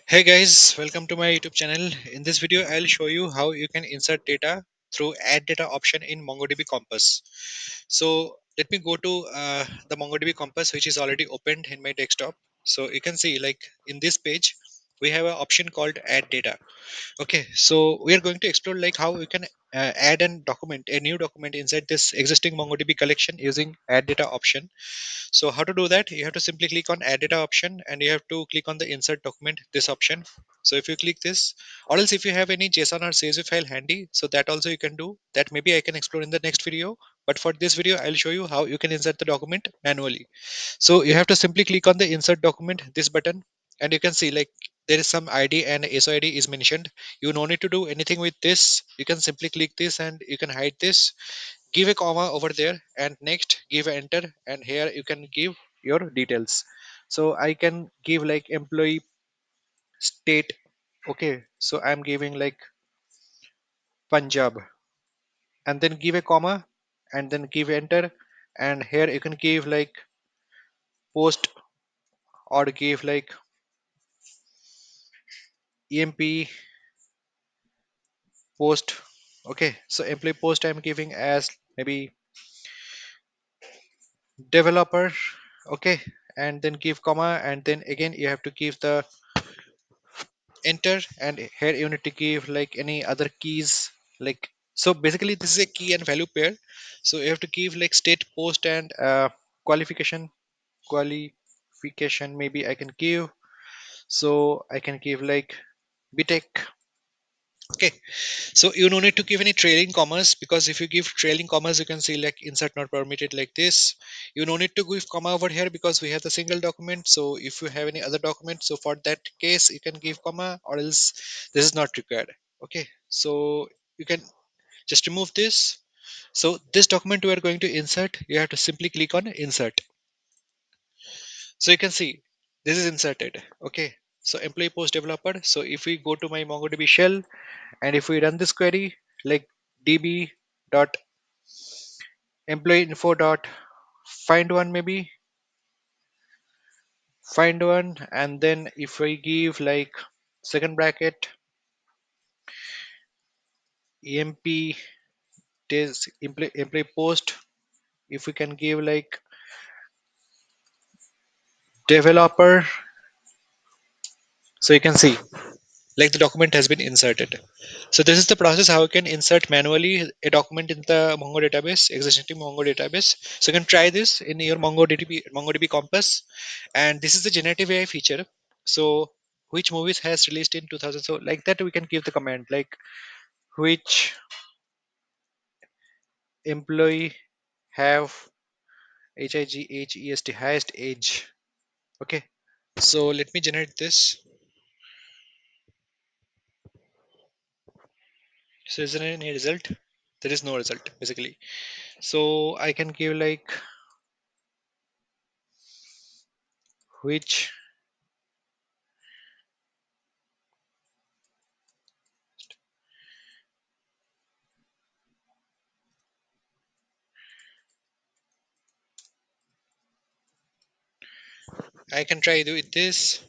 Hey guys, welcome to my YouTube channel. In this video, I'll show you how you can insert data through add data option in MongoDB Compass. So let me go to the MongoDB Compass, which is already opened in my desktop. So you can see like in this page, we have an option called add data. Okay, so we are going to explore like how we can add a new document inside this existing MongoDB collection using add data option. So how to do that? You have to simply click on add data option and you have to click on the insert document, this option. So if you click this, or else if you have any JSON or CSV file handy, so that also you can do that. Maybe I can explore in the next video. But for this video, I'll show you how you can insert the document manually. So you have to simply click on the insert document, this button, and you can see like there is some ID and SOID is mentioned. You no need to do anything with this. You can simply click this and you can hide this, give a comma over there, and next give a enter, and here you can give your details. So I can give like employee state. Okay, so I'm giving like Punjab, and then give a comma and then give enter, and here you can give like post or give like emp post. Okay, so employee post I'm giving as maybe developer. Okay, and then give comma, and then again you have to give the enter, and here you need to give like any other keys. Like, so basically this is a key and value pair, so you have to give like state post and qualification maybe I can give. So I can give like btech. Okay, so you no need to give any trailing commas, because if you give trailing commas, you can see like insert not permitted like this. You no need to give comma over here because we have the single document. So if you have any other document, so for that case you can give comma, or else this is not required. Okay, so you can just remove this. So this document we are going to insert, you have to simply click on insert. So you can see this is inserted. Okay, so employee post developer. So if we go to my MongoDB shell, and if we run this query like db dot employee info dot find one, maybe find one, and then if we give like second bracket emp employee post, if we can give like developer, so you can see like the document has been inserted. So this is the process how you can insert manually a document in the Mongo database, existing Mongo database. So you can try this in your MongoDB Compass, and this is the generative AI feature. So which movies has released in 2000? So like that we can give the command like which employee have HIGHEST highest age. Okay. So let me generate this. So is there any result? There is no result basically. So I can give like which, I can try with this.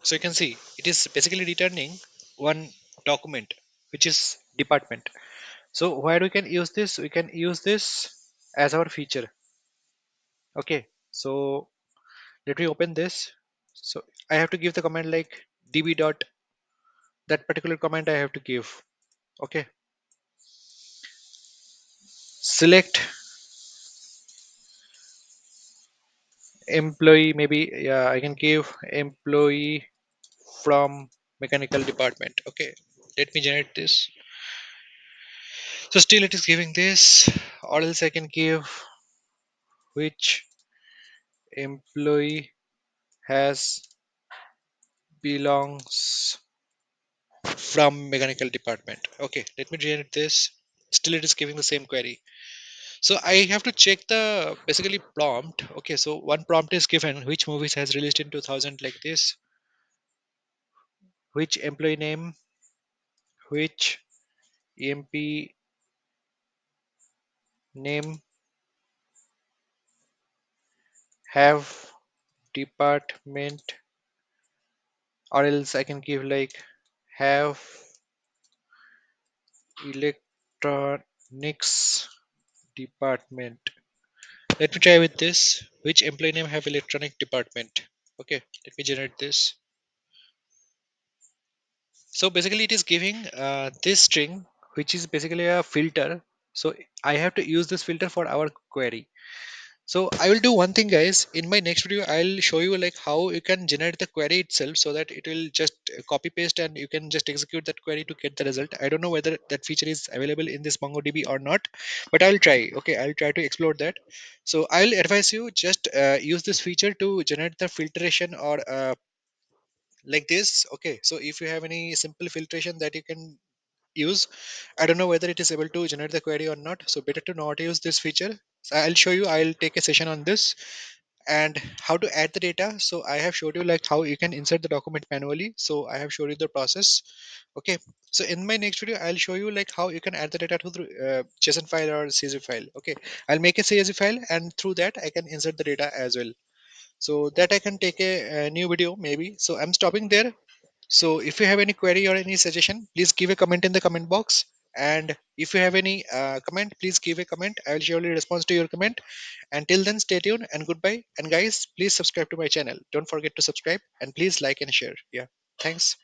So you can see it is basically returning one document, which is department. So where we can use this? We can use this as our feature. Okay. So let me open this. So I have to give the command like db dot, that particular command I have to give. Okay. Select employee, maybe yeah, I can give employee from mechanical department. Okay. Let me generate this. So still it is giving this, or else I can give which employee has belongs from mechanical department. Okay, let me generate this. Still it is giving the same query. So I have to check the basically prompt. Okay, so one prompt is given which movies has released in 2000 like this, which employee name, which emp name have department or else I can give like have electronics department. Let me try with this. Which employee name have electronic department? Okay, let me generate this. So basically it is giving this string, which is basically a filter. So I have to use this filter for our query. So I will do one thing, guys. In my next video, I'll show you like how you can generate the query itself, so that it will just copy paste and you can just execute that query to get the result. I don't know whether that feature is available in this MongoDB or not, but I'll try. Okay, I'll try to explore that. So I'll advise you just use this feature to generate the filtration or like this. Okay, so if you have any simple filtration that you can use, I don't know whether it is able to generate the query or not, so better to not use this feature. So I'll show you, I'll take a session on this and how to add the data. So I have showed you like how you can insert the document manually, so I have showed you the process. Okay, so in my next video I'll show you like how you can add the data to the JSON file or CSV file. Okay, I'll make a CSV file and through that I can insert the data as well, so that I can take a new video maybe. So I'm stopping there. So if you have any query or any suggestion, please give a comment in the comment box. And if you have any comment, please give a comment. I will surely respond to your comment. Until then, stay tuned and goodbye. And guys, please subscribe to my channel. Don't forget to subscribe and please like and share. Yeah. Thanks.